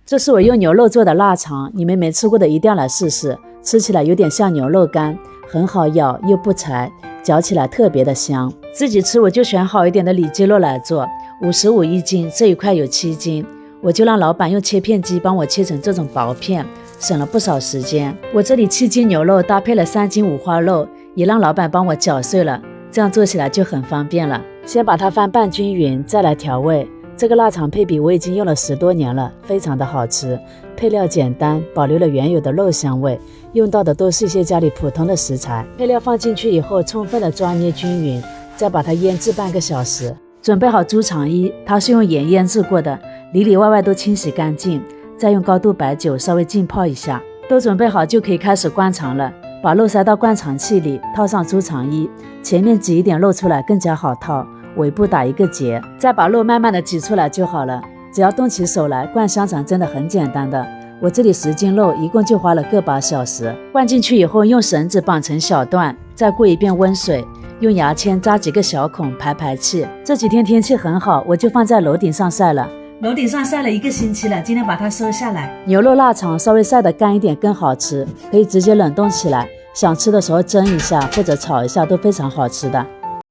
这是我用牛肉做的腊肠，你们没吃过的一定要来试试。吃起来有点像牛肉干，很好咬又不柴，嚼起来特别的香。自己吃我就选好一点的里脊肉来做，55一斤，这一块有7斤，我就让老板用切片机帮我切成这种薄片，省了不少时间。我这里7斤牛肉搭配了3斤五花肉，也让老板帮我搅碎了，这样做起来就很方便了。先把它翻拌均匀，再来调味。这个腊肠配比我已经用了10多年了，非常的好吃，配料简单，保留了原有的肉香味，用到的都是一些家里普通的食材。配料放进去以后，充分的抓捏均匀，再把它腌制半个小时。准备好猪肠衣，它是用盐腌制过的，里里外外都清洗干净，再用高度白酒稍微浸泡一下。都准备好就可以开始灌肠了。把肉塞到灌肠器里，套上猪肠衣，前面挤一点肉出来更加好套，尾部打一个结，再把肉慢慢的挤出来就好了。只要动起手来，灌香肠真的很简单的。我这里10斤肉一共就花了个把小时。灌进去以后，用绳子绑成小段，再过一遍温水，用牙签扎几个小孔排气。这几天天气很好，我就放在楼顶上晒了。楼顶上晒了1个星期了，今天把它收下来。牛肉腊肠稍微晒得干一点更好吃，可以直接冷冻起来，想吃的时候蒸一下或者炒一下都非常好吃的。